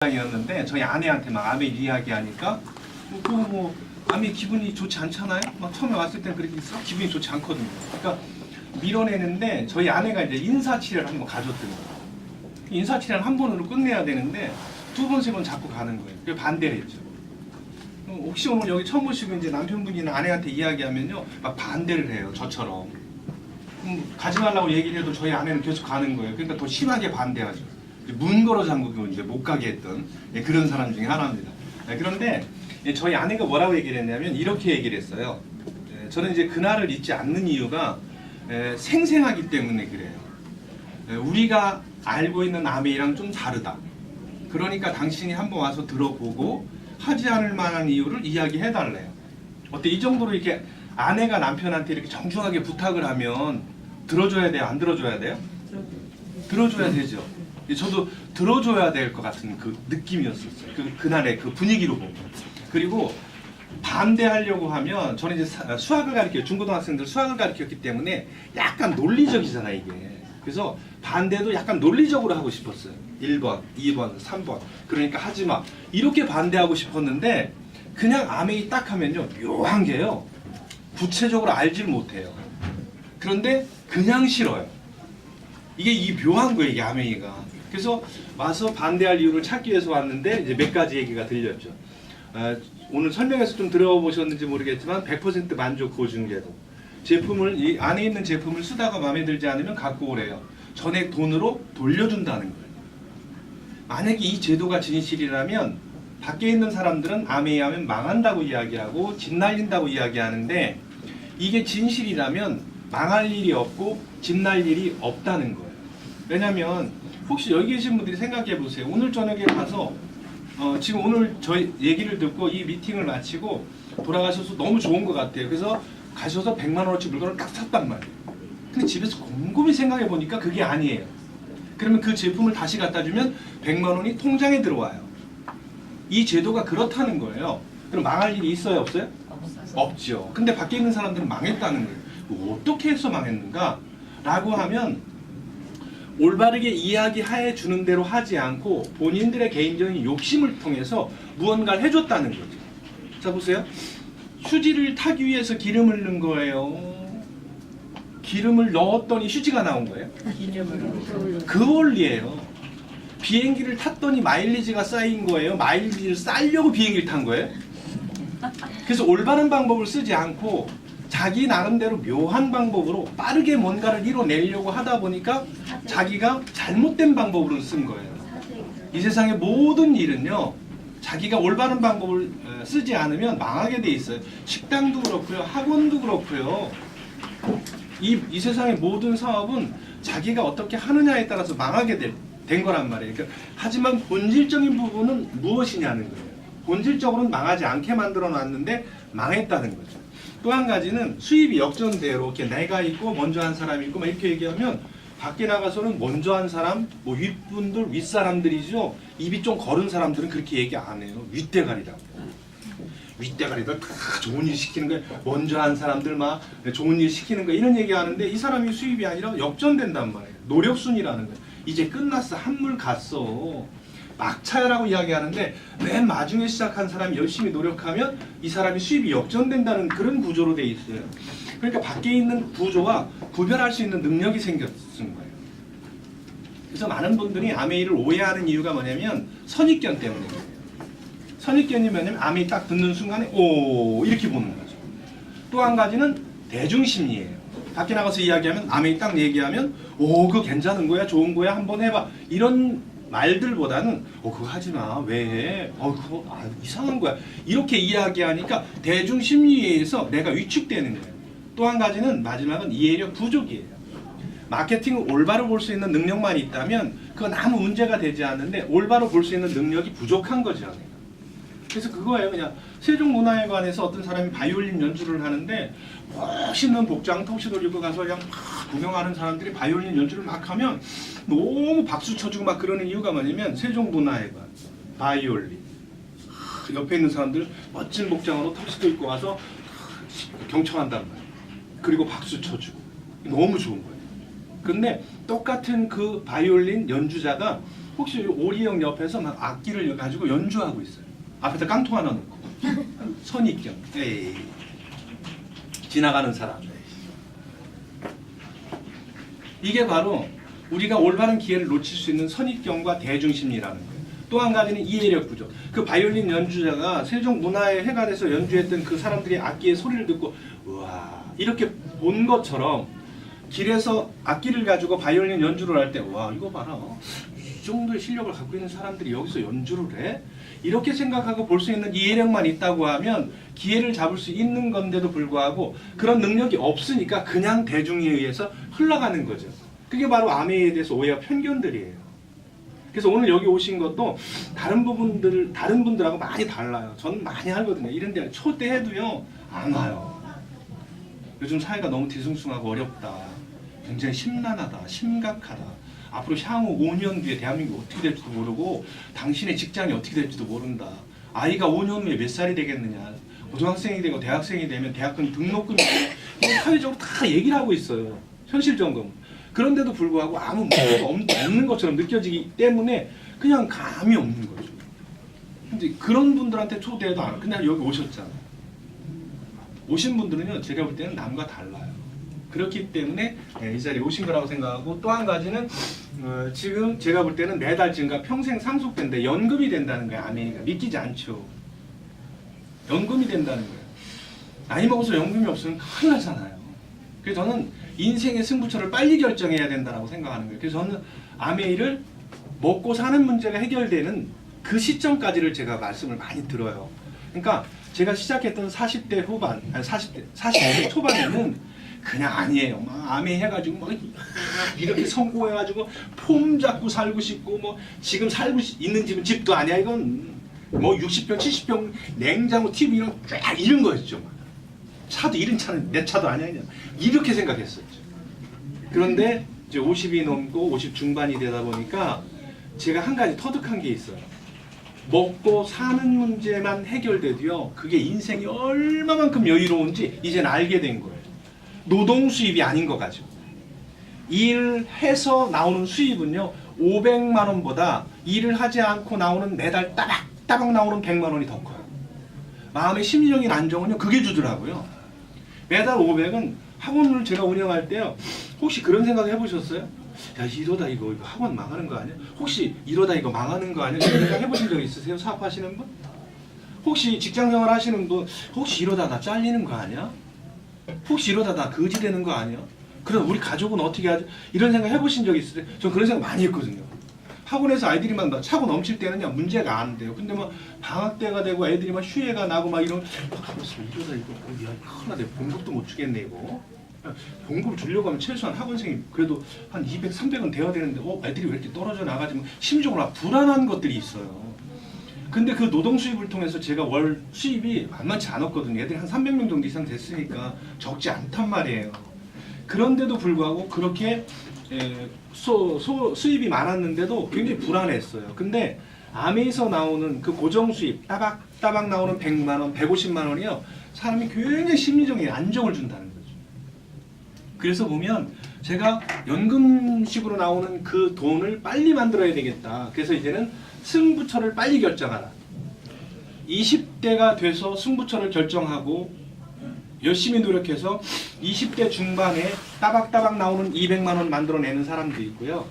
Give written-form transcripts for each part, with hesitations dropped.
이었는데 저희 아내한테 막 아메 이야기하니까 뭐 아메 기분이 좋지 않잖아요. 막 처음에 왔을 때는 그렇게 있어 기분이 좋지 않거든요. 그러니까 밀어내는데 저희 아내가 이제 인사치레를 한번 가졌더니 인사치레는 한 번으로 끝내야 되는데 두 번, 세 번 자꾸 가는 거예요. 그래서 반대를 했죠. 혹시 오늘 여기 처음 보시고 이제 남편분이나 아내한테 이야기하면요 막 반대를 해요. 저처럼 가지 말라고 얘기를 해도 저희 아내는 계속 가는 거예요. 그러니까 더 심하게 반대하죠. 문 걸어 잠그고 이제 못 가게 했던 그런 사람 중에 하나입니다. 그런데 저희 아내가 뭐라고 얘기를 했냐면 이렇게 얘기를 했어요. 저는 이제 그날을 잊지 않는 이유가 생생하기 때문에 그래요. 우리가 알고 있는 아메이랑 좀 다르다. 그러니까 당신이 한번 와서 들어보고 하지 않을 만한 이유를 이야기해 달래요. 어때? 이 정도로 이렇게 아내가 남편한테 이렇게 정중하게 부탁을 하면 들어줘야 돼요? 안 들어줘야 돼요? 들어줘야 되죠. 저도 들어줘야 될 것 같은 그 느낌이었었어요. 그날의 그 분위기로 보고. 그리고 반대하려고 하면 저는 이제 수학을 가르쳐요. 중고등학생들 수학을 가르쳤기 때문에 약간 논리적이잖아요, 이게. 그래서 반대도 약간 논리적으로 하고 싶었어요. 1번, 2번, 3번. 그러니까 하지 마. 이렇게 반대하고 싶었는데 그냥 아메이 딱 하면요. 묘한 게요. 구체적으로 알질 못해요. 그런데 그냥 싫어요. 이게 이 묘한 거예요, 이게 아메이가. 그래서 와서 반대할 이유를 찾기 위해서 왔는데 이제 몇 가지 얘기가 들렸죠. 오늘 설명해서 좀 들어보셨는지 모르겠지만 100% 만족 보증제도. 제품을 이 안에 있는 제품을 쓰다가 마음에 들지 않으면 갖고 오래요. 전액 돈으로 돌려준다는 거예요. 만약에 이 제도가 진실이라면 밖에 있는 사람들은 아메이 하면 망한다고 이야기하고 집 날린다고 이야기하는데 이게 진실이라면 망할 일이 없고 집 날 일이 없다는 거예요. 왜냐면 혹시 여기 계신 분들이 생각해 보세요. 오늘 저녁에 가서 지금 오늘 저희 얘기를 듣고 이 미팅을 마치고 돌아가셔서 너무 좋은 것 같아요. 그래서 가셔서 100만 원어치 물건을 딱 샀단 말이에요. 근데 집에서 곰곰이 생각해 보니까 그게 아니에요. 그러면 그 제품을 다시 갖다 주면 100만 원이 통장에 들어와요. 이 제도가 그렇다는 거예요. 그럼 망할 일이 있어요, 없어요? 없죠. 근데 밖에 있는 사람들은 망했다는 거예요. 어떻게 해서 망했는가? 라고 하면 올바르게 이야기해 주는 대로 하지 않고 본인들의 개인적인 욕심을 통해서 무언가를 해줬다는 거죠. 자 보세요. 휴지를 타기 위해서 기름을 넣은 거예요. 기름을 넣었더니 휴지가 나온 거예요. 그 원리예요. 비행기를 탔더니 마일리지가 쌓인 거예요. 마일리지를 쌓으려고 비행기를 탄 거예요. 그래서 올바른 방법을 쓰지 않고 자기 나름대로 묘한 방법으로 빠르게 뭔가를 이뤄내려고 하다 보니까 자기가 잘못된 방법으로 쓴 거예요. 이 세상의 모든 일은요. 자기가 올바른 방법을 쓰지 않으면 망하게 돼 있어요. 식당도 그렇고요. 학원도 그렇고요. 이 세상의 모든 사업은 자기가 어떻게 하느냐에 따라서 망하게 된 거란 말이에요. 그러니까, 하지만 본질적인 부분은 무엇이냐는 거예요. 본질적으로는 망하지 않게 만들어 놨는데 망했다는 거죠. 또 한 가지는 수입이 역전대로 이렇게 내가 있고 먼저 한 사람이 있고 막 이렇게 얘기하면 밖에 나가서는 먼저 한 사람, 뭐 윗분들, 윗사람들이죠. 입이 좀 거른 사람들은 그렇게 얘기 안 해요. 윗대가리라고. 윗대가리들 다 좋은 일 시키는 거예요. 먼저 한 사람들 막 좋은 일 시키는 거예요. 이런 얘기 하는데 이 사람이 수입이 아니라 역전된단 말이에요. 노력순이라는 거예요. 이제 끝났어. 한물 갔어. 막차라고 이야기하는데 맨 마중에 시작한 사람이 열심히 노력하면 이 사람이 수입이 역전된다는 그런 구조로 돼 있어요. 그러니까 밖에 있는 구조와 구별할 수 있는 능력이 생겼은 거예요. 그래서 많은 분들이 아메이를 오해하는 이유가 뭐냐면 선입견 때문이에요. 선입견이 뭐냐면 아메이 딱 듣는 순간에 오 이렇게 보는 거죠. 또 한 가지는 대중심리예요. 밖에 나가서 이야기하면 아메이 딱 얘기하면 오 그거 괜찮은 거야 좋은 거야 한번 해봐 이런 말들보다는 그거 하지 마. 왜 해? 그거 이상한 거야. 이렇게 이야기하니까 대중 심리에 의해서 내가 위축되는 거예요. 또 한 가지는 마지막은 이해력 부족이에요. 마케팅을 올바로 볼 수 있는 능력만 있다면 그건 아무 문제가 되지 않는데 올바로 볼 수 있는 능력이 부족한 거죠. 그래서 그거예요. 그냥 세종문화회관에서 어떤 사람이 바이올린 연주를 하는데 멋있는 복장 턱시도 입고 가서 그냥 막 구경하는 사람들이 바이올린 연주를 막 하면 너무 박수 쳐주고 막 그러는 이유가 뭐냐면 세종문화회관 바이올린 옆에 있는 사람들 멋진 복장으로 턱시도 입고 와서 경청한단 말이에요. 그리고 박수 쳐주고 너무 좋은 거예요. 근데 똑같은 그 바이올린 연주자가 혹시 오리형 옆에서 막 악기를 가지고 연주하고 있어요. 앞에다 깡통 하나 놓고. 선입견. 에이. 지나가는 사람. 이게 바로 우리가 올바른 기회를 놓칠 수 있는 선입견과 대중심리라는 거예요. 또 한 가지는 이해력 부족. 그 바이올린 연주자가 세종문화회 회관에서 연주했던 그 사람들이 악기의 소리를 듣고 우와 이렇게 본 것처럼 길에서 악기를 가지고 바이올린 연주를 할 때 와 이거 봐라 이 정도의 실력을 갖고 있는 사람들이 여기서 연주를 해? 이렇게 생각하고 볼 수 있는 이해력만 있다고 하면 기회를 잡을 수 있는 건데도 불구하고 그런 능력이 없으니까 그냥 대중에 의해서 흘러가는 거죠. 그게 바로 아메이에 대해서 오해와 편견들이에요. 그래서 오늘 여기 오신 것도 다른 분들하고 많이 달라요. 저는 많이 하거든요. 이런 데 초대해도요 안 와요. 요즘 사회가 너무 뒤숭숭하고 어렵다. 굉장히 심란하다. 심각하다. 앞으로 향후 5년 뒤에 대한민국이 어떻게 될지도 모르고 당신의 직장이 어떻게 될지도 모른다. 아이가 5년 후에 몇 살이 되겠느냐. 고등학생이 되고 대학생이 되면 대학금 등록금이 되고 사회적으로 다 얘기를 하고 있어요. 현실적으로. 그런데도 불구하고 아무 문제가 없는 것처럼 느껴지기 때문에 그냥 감이 없는 거죠. 근데 그런 분들한테 초대해도 안 해요. 근데 여기 오셨잖아요. 오신 분들은요, 제가 볼 때는 남과 달라요. 그렇기 때문에 이 자리에 오신 거라고 생각하고 또 한 가지는 지금 제가 볼 때는 매달 증가 평생 상속된다. 연금이 된다는 거예요. 아메리카. 믿기지 않죠. 연금이 된다는 거예요. 나이 먹어서 연금이 없으면 큰일 나잖아요. 그래서 저는 인생의 승부처를 빨리 결정해야 된다고 생각하는 거예요. 그래서 저는 아메이를 먹고 사는 문제가 해결되는 그 시점까지를 제가 말씀을 많이 들어요. 그러니까 제가 시작했던 40대 후반, 아니 40대 초반에는 그냥 아니에요. 막 아메이 해가지고 막 이렇게 성공해가지고 폼 잡고 살고 싶고 뭐 지금 살고 있는 집은 집도 아니야. 이건 뭐 60평, 70평 냉장고, TV 이런 거였죠. 차도 이런 차는 내 차도 아니야. 이렇게 생각했었죠. 그런데 이제 50이 넘고 50 중반이 되다 보니까 제가 한 가지 터득한 게 있어요. 먹고 사는 문제만 해결돼도요. 그게 인생이 얼마만큼 여유로운지 이제는 알게 된 거예요. 노동 수입이 아닌 거 가지고. 일해서 나오는 수입은요. 500만 원보다 일을 하지 않고 나오는 매달 따박따박 나오는 100만 원이 더 커요. 마음의 심리적인 안정은요. 그게 주더라고요. 매달 500은 학원을 제가 운영할 때요. 혹시 그런 생각 해보셨어요? 야 이러다 이거 학원 망하는 거 아니야? 혹시 이러다 이거 망하는 거 아니야? 그런 생각 해보신 적 있으세요? 사업하시는 분? 혹시 직장생활 하시는 분 혹시 이러다 나 잘리는 거 아니야? 혹시 이러다 나 거지 되는 거 아니야? 그럼 우리 가족은 어떻게 하지? 이런 생각 해보신 적 있으세요? 전 그런 생각 많이 했거든요. 학원에서 아이들이 막 차고 넘칠 때는요 문제가 안 돼요. 근데 막 방학 때가 되고 애들이 막 휴회가 나고 막 이러면 이러다 이거 야 큰일 나네. 봉급도 못 주겠네 이거. 봉급 주려고 하면 최소한 학원생이 그래도 한 200, 300은 돼야 되는데 애들이 왜 이렇게 떨어져 나가지? 심적으로 막 불안한 것들이 있어요. 근데 그 노동 수입을 통해서 제가 월 수입이 만만치 않았거든요. 애들이 한 300명 정도 이상 됐으니까 적지 않단 말이에요. 그런데도 불구하고 그렇게 수입이 많았는데도 굉장히 불안했어요. 근데 아메에서 나오는 그 고정 수입 따박따박 나오는 100만 원, 150만 원이요. 사람이 굉장히 심리적인 안정을 준다는 거죠. 그래서 보면 제가 연금식으로 나오는 그 돈을 빨리 만들어야 되겠다. 그래서 이제는 승부처를 빨리 결정하라. 20대가 돼서 승부처를 결정하고 열심히 노력해서 20대 중반에 따박따박 나오는 200만 원 만들어내는 사람도 있고요.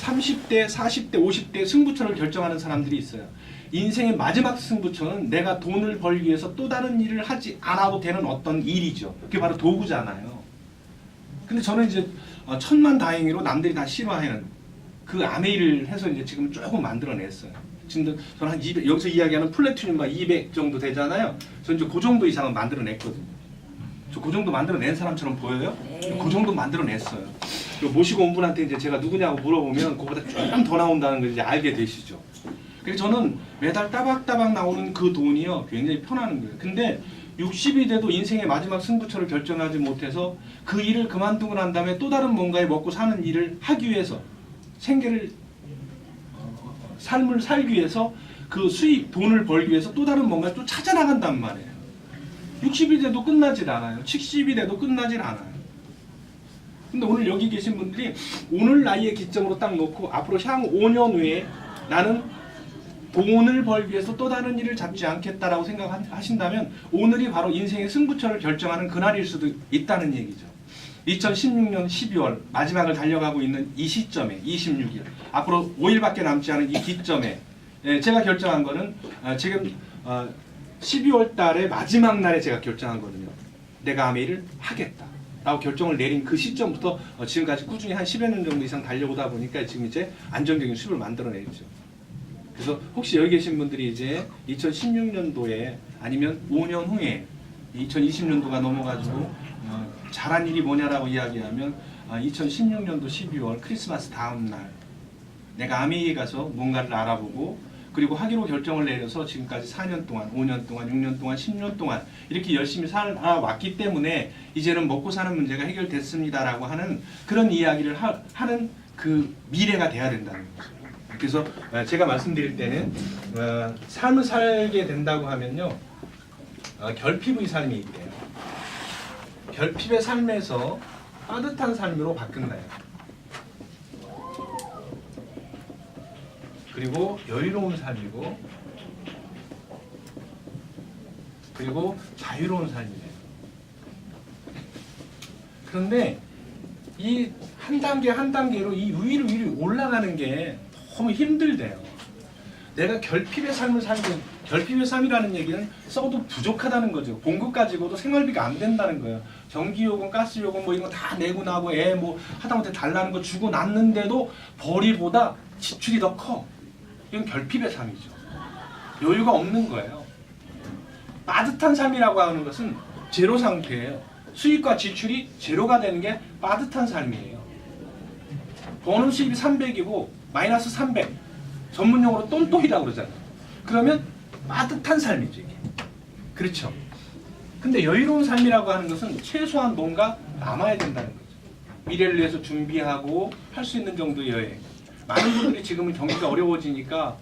30대, 40대, 50대 승부처를 결정하는 사람들이 있어요. 인생의 마지막 승부처는 내가 돈을 벌기 위해서 또 다른 일을 하지 않아도 되는 어떤 일이죠. 그게 바로 도구잖아요. 근데 저는 이제 천만다행히로 남들이 다 싫어하는 그 아메이를 해서 이제 지금 조금 만들어냈어요. 지금 저는 한 200, 여기서 이야기하는 플래티늄만 200 정도 되잖아요. 저는 이제 그 정도 이상은 만들어냈거든요. 저 그 정도 만들어낸 사람처럼 보여요? 네. 그 정도 만들어냈어요. 모시고 온 분한테 이제 제가 누구냐고 물어보면 그거보다 조금 더 나온다는 걸 이제 알게 되시죠. 그래서 저는 매달 따박따박 나오는 그 돈이요 굉장히 편하는 거예요. 근데 60이 돼도 인생의 마지막 승부처를 결정하지 못해서 그 일을 그만두고 난 다음에 또 다른 뭔가에 먹고 사는 일을 하기 위해서 삶을 살기 위해서 그 수입 돈을 벌기 위해서 또 다른 뭔가를 또 찾아 나간단 말이에요. 60이 돼도 끝나질 않아요. 70이 돼도 끝나질 않아요. 근데 오늘 여기 계신 분들이 오늘 나이에 기점으로 딱 놓고 앞으로 향후 5년 후에 나는 돈을 벌기 위해서 또 다른 일을 잡지 않겠다라고 생각하신다면 오늘이 바로 인생의 승부처를 결정하는 그날일 수도 있다는 얘기죠. 2016년 12월 마지막을 달려가고 있는 이 시점에 26일 앞으로 5일밖에 남지 않은 이 기점에 제가 결정한 거는 지금 12월 달의 마지막 날에 제가 결정한 거거든요. 내가 아메이를 하겠다 라고 결정을 내린 그 시점부터 지금까지 꾸준히 한 10여 년 정도 이상 달려오다 보니까 지금 이제 안정적인 수입을 만들어내죠. 그래서 혹시 여기 계신 분들이 이제 2016년도에 아니면 5년 후에 2020년도가 넘어가지고 잘한 일이 뭐냐라고 이야기하면 2016년도 12월 크리스마스 다음 날 내가 아메이에 가서 뭔가를 알아보고 그리고 하기로 결정을 내려서 지금까지 4년 동안, 5년 동안, 6년 동안, 10년 동안 이렇게 열심히 살아왔기 때문에 이제는 먹고 사는 문제가 해결됐습니다라고 하는 그런 이야기를 하는 그 미래가 돼야 된다는 거죠. 그래서 제가 말씀드릴 때는 삶을 살게 된다고 하면요. 결핍의 삶이 있대요. 결핍의 삶에서 따뜻한 삶으로 바뀐다요. 그리고 여유로운 삶이고 그리고 자유로운 삶이에요. 그런데 이 한 단계 한 단계로 이 위로 올라가는 게 너무 힘들대요. 내가 결핍의 삶을 살고 결핍의 삶이라는 얘기는 써도 부족하다는 거죠. 공급 가지고도 생활비가 안 된다는 거예요. 전기요금, 가스요금 뭐 이런 거 다 내고 나고 애 뭐 하다못해 달라는 거 주고 났는데도 벌이보다 지출이 더 커. 이건 결핍의 삶이죠. 여유가 없는 거예요. 빠듯한 삶이라고 하는 것은 제로 상태예요. 수입과 지출이 제로가 되는 게 빠듯한 삶이에요. 버는 수입이 300이고 마이너스 300. 전문용어로 똔똔이라고 그러잖아요. 그러면 빠듯한 삶이죠, 이게. 그렇죠. 근데 여유로운 삶이라고 하는 것은 최소한 뭔가 남아야 된다는 거죠. 미래를 위해서 준비하고 할 수 있는 정도의 여행. 많은 분들이 지금은 경기가 어려워지니까